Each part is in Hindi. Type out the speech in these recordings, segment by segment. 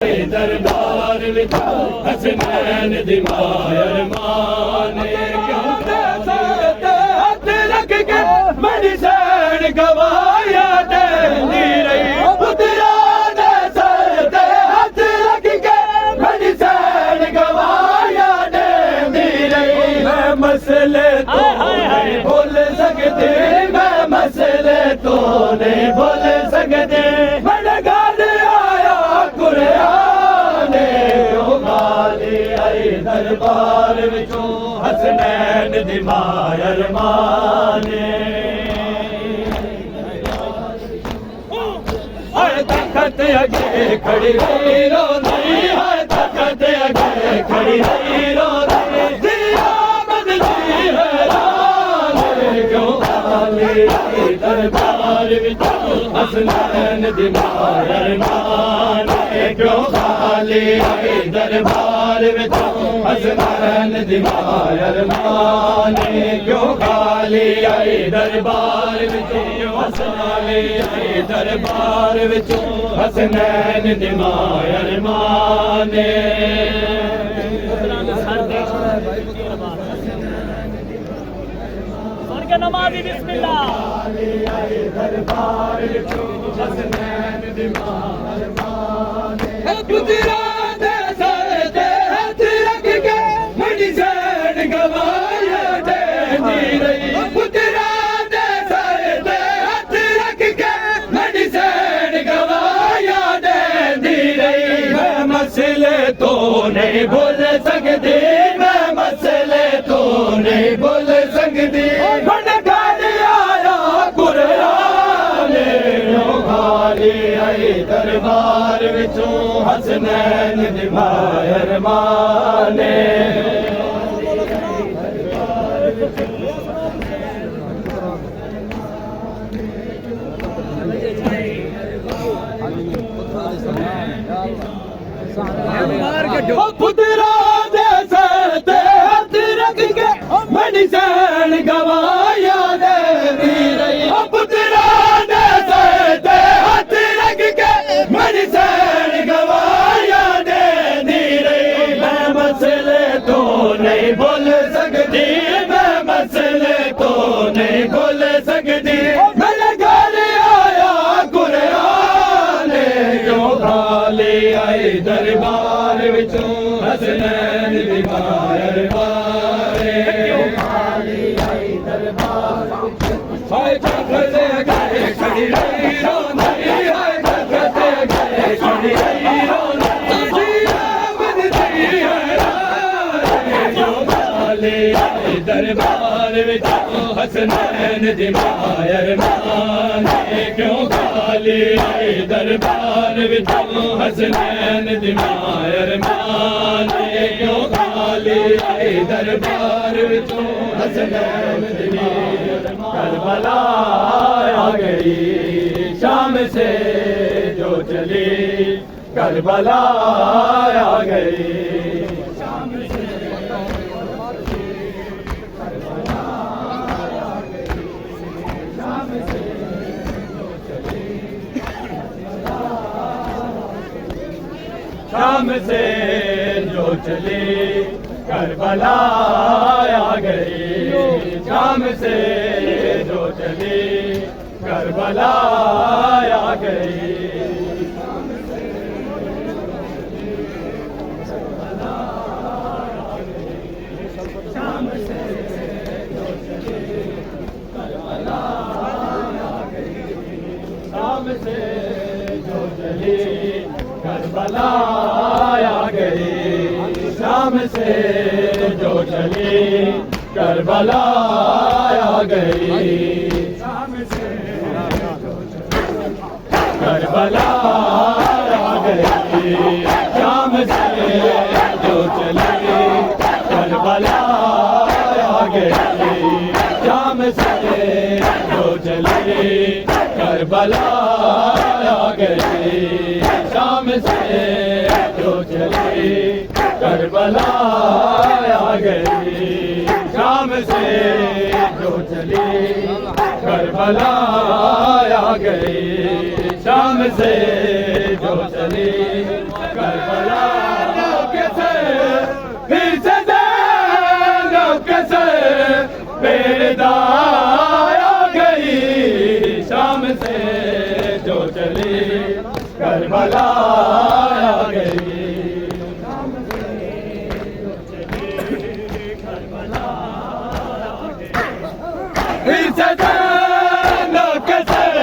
दरबार विच हसनैन दी मां अरमान क्यों दे हथ रख के बड़ी सैन गवाया देंदी रही पुत्रा दे सर ते हथ रख के बड़ी सैन गवाया देंदी रही मैं मसले तो नहीं भूल सकती मैं मसले तो नहीं भूल सकती बड़े घर आया कुरान आई दरबार विचों हसनैन दी मां अरमान हर तख्त अगे खड़ी रही रोंदी हर तख्त अगे खड़ी रही रोंदी जियामत दी हैरान क्यों आई दरबार विचों हसनैन दी मां अरमान क्यों खाली आई दरबार विचों हसनैन दी मां अरमान क्यों खाली आई दरबार विचों हसनाली आई दरबार विचों हसनैन दी मां अरमान नमाज़ी बिस्मिल्लाह आई दरबार विचों हसनैन दी मां अरमान पुत्रा दे सर ते हथ रख के बड़ी सैन गवाया देंदी रही पुत्रा दे सर ते हथ रख के बड़ी सैन गवाया देंदी रही मैं मसले तो नहीं भूल सकती मैं मसले तो नहीं भूल सकती बड़े घर आया कुरान खाली आई दरबार विचों हसनैन दी मां अरमान पुत्रा दे सर ते हथ रख के बड़ी सैन गवाया देंदी रही पुत्रा दे सर ते हथ रख के बड़ी सैन गवाया देंदी रही मैं मसले तो नहीं भूल सकती मैं मसले तो नहीं भूल सकती मेरे घर आया कुरान क्यों खाली आई दरबार विचों हसनैन दी मां अरमान क्यों खाली आई दरबार हाय तख्त अगे खड़ी रही रोंदी हाय तख्त अगे खड़ी रही रोंदी जियामत दी हैरान क्यों खाली आई दरबार विचों हसनैन दी मां अरमान क्यों खाली आई दरबार विचों हसनैन दी मां अरमान क्यों खाली आई दरबार विचों हसनैन दी मां अरमान करबला आ गई शाम से जो चली करबला आ गई शाम से शाम से जो चली करबला आ गई शाम से जो चली करबला आ गई शाम से जो चली करबला आ गई शाम से जो चली करबला आ गई शाम से जो चली करबला आ गई शाम से करबला आ गई शाम से जो चली करबला आ गई शाम से जो चली करबला आ गई शाम से जो चली करबला आ गई शाम से जो चली करबला आ गई शाम से जो चली बेदार आ गई शाम से जो चली करबला आ गई फिर से जानों के सर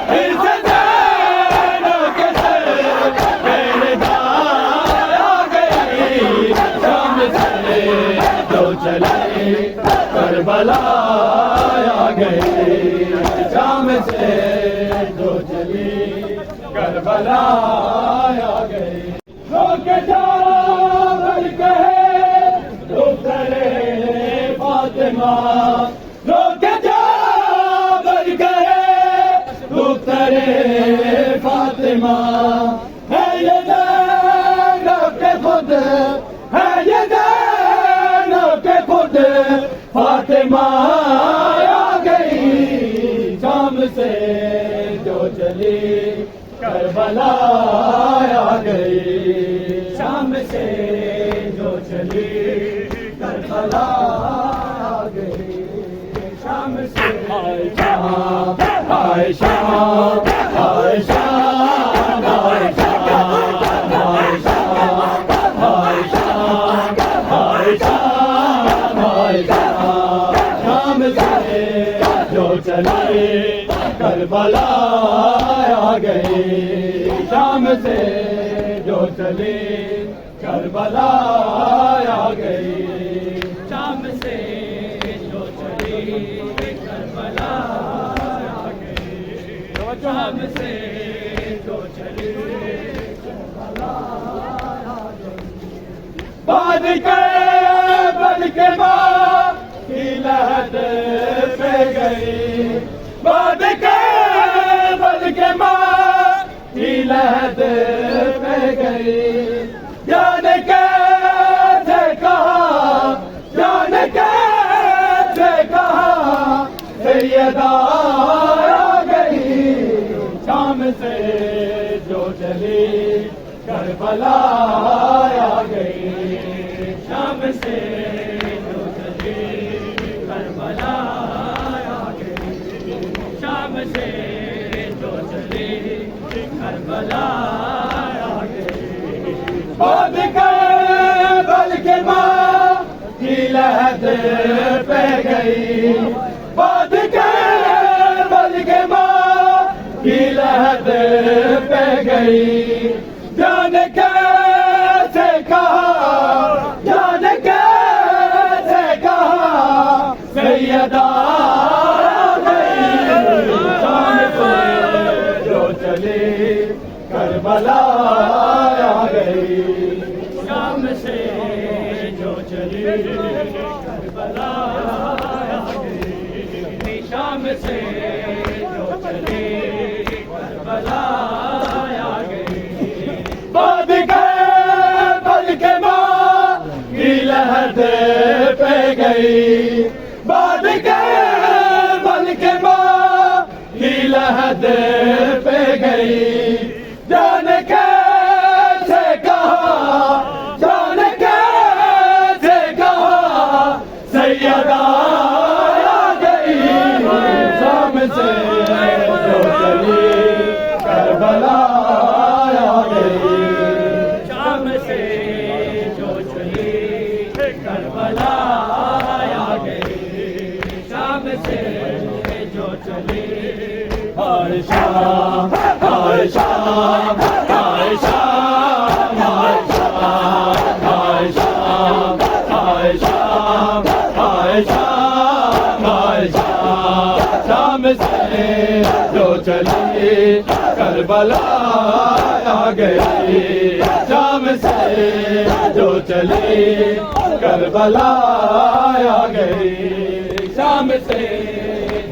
फिर से जानों के सर बेदार आ गई शाम से जो चली करबला आ गई शाम से जो चली करबला आ गई रोके जा कहे दुखरे फातिमा रोके जा कहे दुखरे फातिमा है ये ज़ैनब के खुद है ये ज़ैनब के खुद फातिमा आ गई शाम से जो चली करबला आ गई शाम से जो चली करबला आ गई शाम से आयशा आयशा आयशा आयशा आयशा आयशा आयशा आयशा शाम से जो चली करबला आ गई शाम से जो चली करबला आ गई शाम से जो चली करबला आ गई शाम से जो चली करबला आ गई बाद के बल के बाद की लहद पे गई बाद के बल के माँ की लहद पे गई जाने कैसे कहा जाने कैसे कहा सैयदा आ गई शाम से जो चली करबला आ गई शाम से जो चली करबला शाम से जो चली करबला आ गई बाद के बल के माँ की लहद पे गई बाद के बल के माँ की लहद पे गई जाने कैसे कहा जाने कैसे कहा सैयदा करबला आ गई शाम से जो चली करबला आ गई शाम से जो चली करबला आ गई बाद के बल के माँ की लहद पे गई बाद के बल के माँ की लहद पे गई जाने कैसे कहा जाने कैसे कहा सैयदा आ गई शाम से जो चली करबला आ गई शाम से जो चली करबला आ गई शाम से जो चली आयशा आयशा आयशा आयशा आयशा आयशा आयशा आयशा शाम से जो चली करबला आ गई शाम से जो चली करबला आ गई शाम से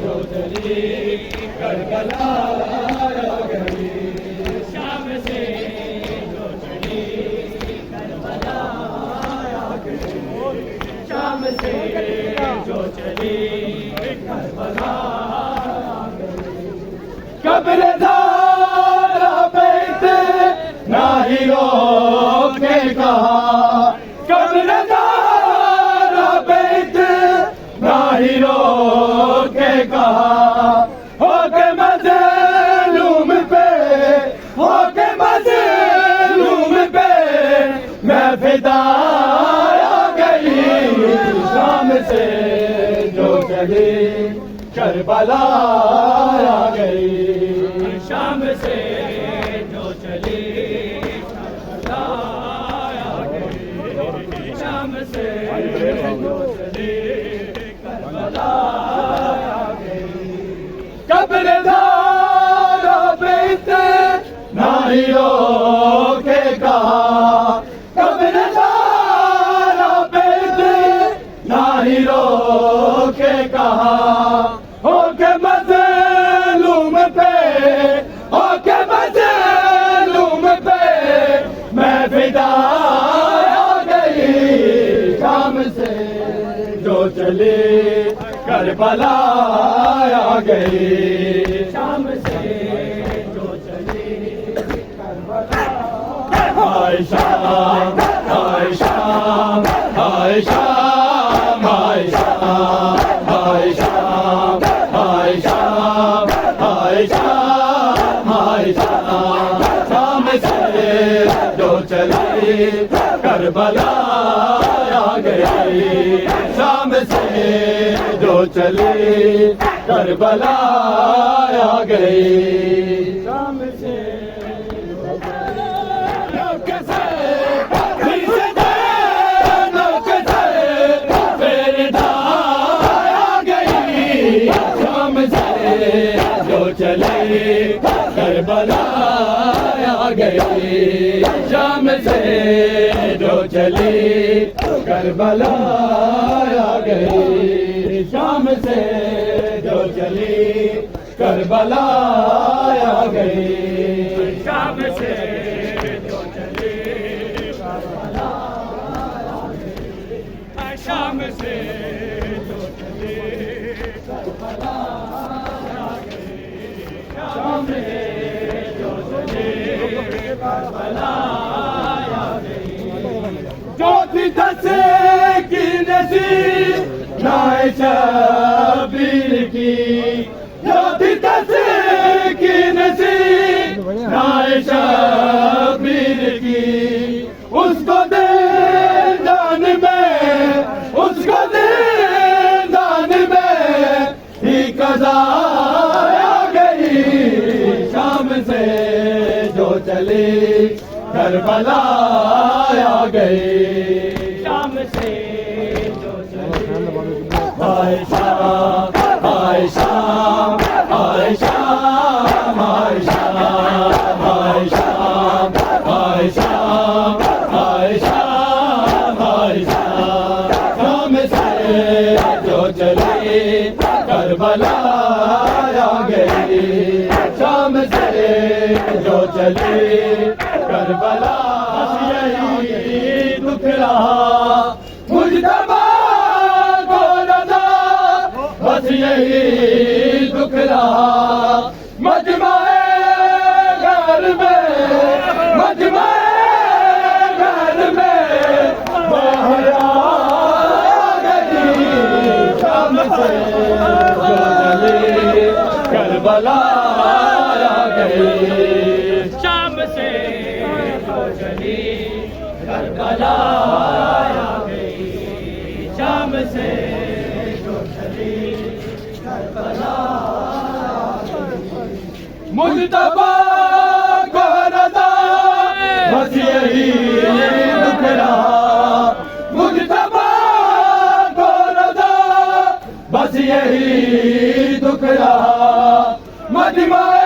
जो चली करबला आ गई शाम से जो चली करबला आ गई शाम से जो चली करबला आ गई कब्र दारा पे ना ही रोके कहा कब्र दारा पे ना ही रोके कहा हो के मज़लूम पे, हो के मज़लूम पे मैं फिदा आ गई। शाम से जो चली करबला आ गई। शाम से जो चली करबला आ गई। शाम से जो चली करबला आ गई। कब्रदारों पे इतना ही रोके कहा, कब्रदारों पे इतना ही रोके कहा हो के मज़लूम पे, हो के मज़लूम पे मैं फिदा आ गई। शाम से जो चली करबला आ गई। शाम से जो चली करबला। हाय शाम, हाय शाम, हाय शाम, हाय शाम, हाय शाम, हाय शाम, हाय शाम, हाय शाम। शाम से जो चली करबला आ गई। शाम से जो चली करबला आ गई। शाम से जो चले करबला आ गई। शाम से जो चली करबला आ गई। शाम से जो चली करबला आ गई। शाम से जो चली करबला आ गई। शाम से जो चली करबला शाम से जो चली करबला आ गई। जो थी दसे की नसीब नाए शबीर की, जो थी दसे की नसीब नाए शबीर की, उसको दे दान में, उसको दे दान में ही कज़ा से जो चली करबला आ गई। शाम से जो चली हाय शाम, हाय शाम, हाय शाम, हाय शाम, हाय शाम, हाय शाम, हाय शाम, हाय शाम। शाम से जो चली करबला आ गई। शाम से जो चली करबला यही दुख रहा मुजतबा को रज़ा, बस यही दुख रहा मजमाए घर में, मजमाए घर में बाहर आ गई। शाम से जो चली करबला शाम से जो चली करबला आ गई। शाम से जो चली करबला मुजतबा को रज़ा, बस यही दुख रहा मुजतबा को रज़ा, बस यही दुख रहा मजमाए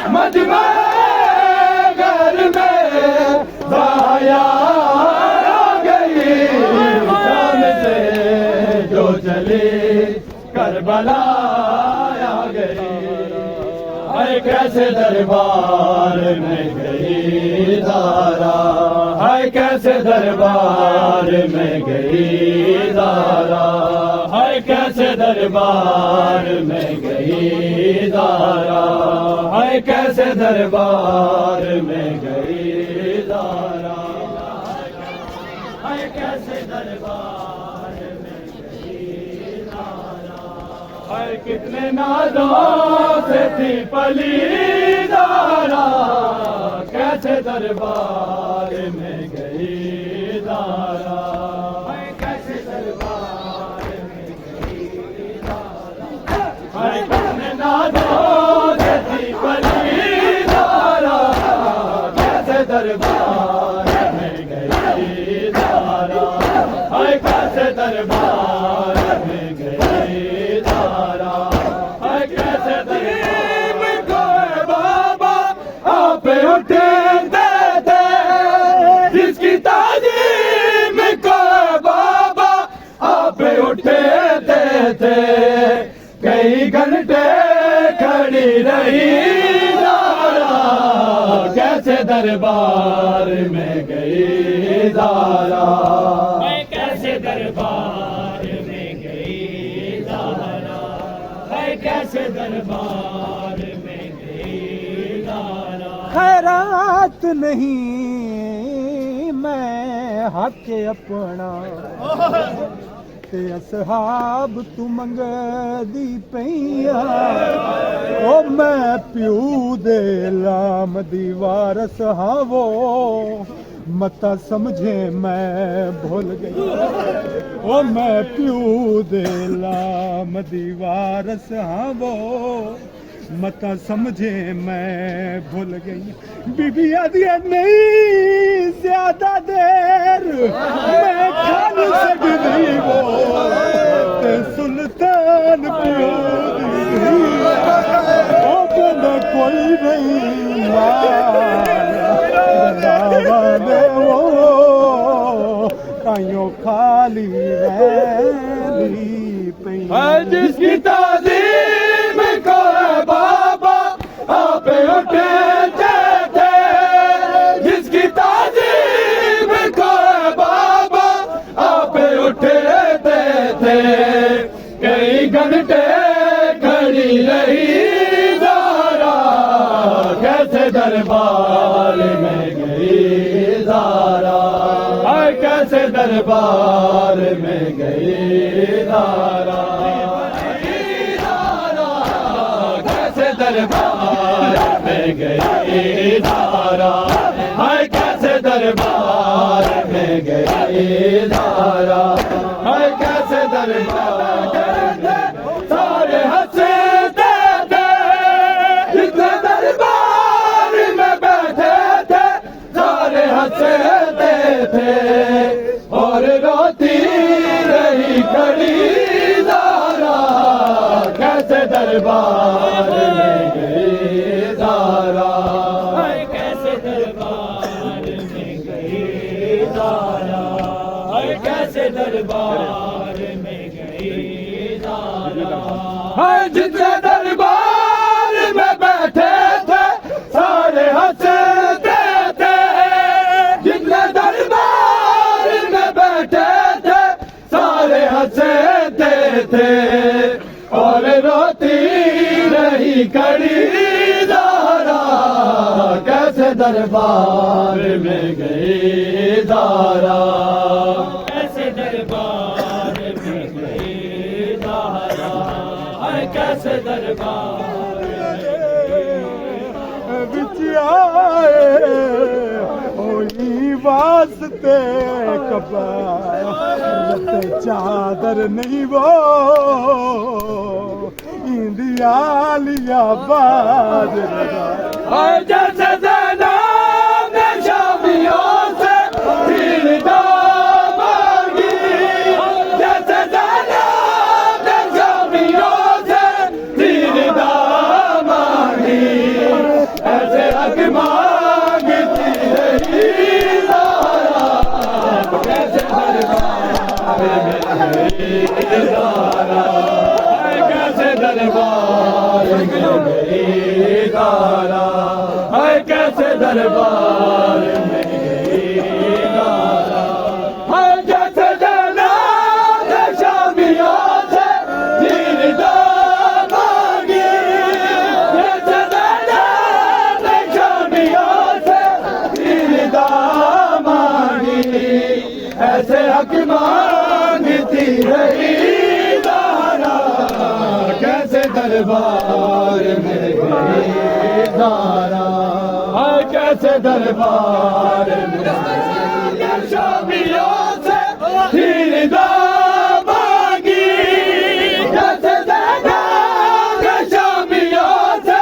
मजमाए घर में जाया आ गई। शाम से जो चली करबला आ गई। है कैसे दरबार में गई दारा, है कैसे दरबार में गई दारा, है कैसे दरबार में गई दारा, है कैसे दरबार में गई दारा, है कैसे दरबार हाय कितने नाजों से थी पली ज़ारा, कैसे दरबार में गई ज़ारा, हाय कैसे दरबार में गई ज़ारा, हाय कितने नाजों से थी पली ज़ारा, कैसे दरबार में गई ज़ारा, हाय कैसे दरबार में गई ज़ारा, हाय कैसे दरबार को बाबा आप उठते थे, जिसकी ताजीम को बाबा आप उठते थे, कई घंटे खड़ी रही ज़ारा, कैसे दरबार में गई ज़ारा, कैसे दरबार में गई ज़ारा, कैसे दरबार में गई ज़ारा। खैरात नहीं मैं हक अपना ते असहाब तू मंगदी पईया, ओ मैं प्यू दे लाम दी वारस हाँ वो मता समझे मैं भूल गई, ओ मैं प्यू दे लाम दी वारस हाँ वो मता समझे मैं भूल गई, बीबी आदि नहीं ज्यादा देर मैं खान सकती वो ते सुल्तान पियो ओ बंदा कोई नहीं मार वो काइयों खाली रैली पई, जिसकी ताज़ीम को बाबा आप उठते थे, जिसकी ताज़ीम को बाबा आप उठते थे, कई घंटे खड़ी रही ज़ारा, कैसे दरबार में गई ज़ारा, कैसे दरबार में गई ज़ारा, कैसे दरबार में गई ज़ारा, हाय कैसे दरबार में गई ज़ारा, हाय कैसे दरबार में सारे हंसते थे, जितने दरबार में बैठे थे सारे हंसते थे, और रोती रही खड़ी ज़ारा, कैसे दरबार में गई ज़ारा, कैसे दरबार में गई ज़ारा, कैसे दरबार में गई ज़ारा, जितने दरबार में बैठे थे सारे हंसते थे, जितने दरबार में बैठे थे सारे हंसते थे, और रोती रही खड़ी ज़ारा, कैसे दरबार में गई ज़ारा, कैसे दरबार में गई ज़ारा, कैसे दरबार बिच आए होई वास्ते कबार चादर नहीं वो इंडिया लिया बाद, जैसे ज़ैनब ने शामियों से फिर मांगी, जैसे ज़ैनब ने शामियों से फिर मांगी, ऐसे हक मांगती रही ज़ारा, कैसे दरबार में गई ज़ारा, कैसे दरबार में गई ज़ारा, कैसे दरबार में गई ज़ारा, जैसे ज़ैनब ने शामियों से फिर मांगी, जैसे ज़ैनब ने शामियों से फिर मांगी, ऐसे हक मांगती रही ज़ारा, दरबार में गई दारा, हाय कैसे दरबार में शामियों से फिर दामागी, कैसे ज़ैनब ने शामियों से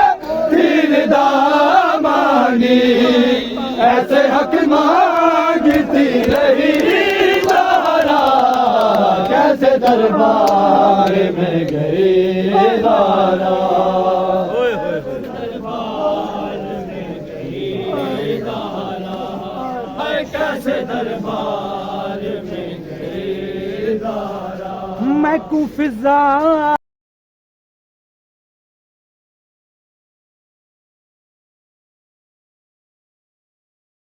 फिर दामागी, ऐसे हक मांगती रही दारा, कैसे दरबार में गई दारा, दरबार में गई दारा, कैसे दरबार में गई दारा। मैं कुफिजा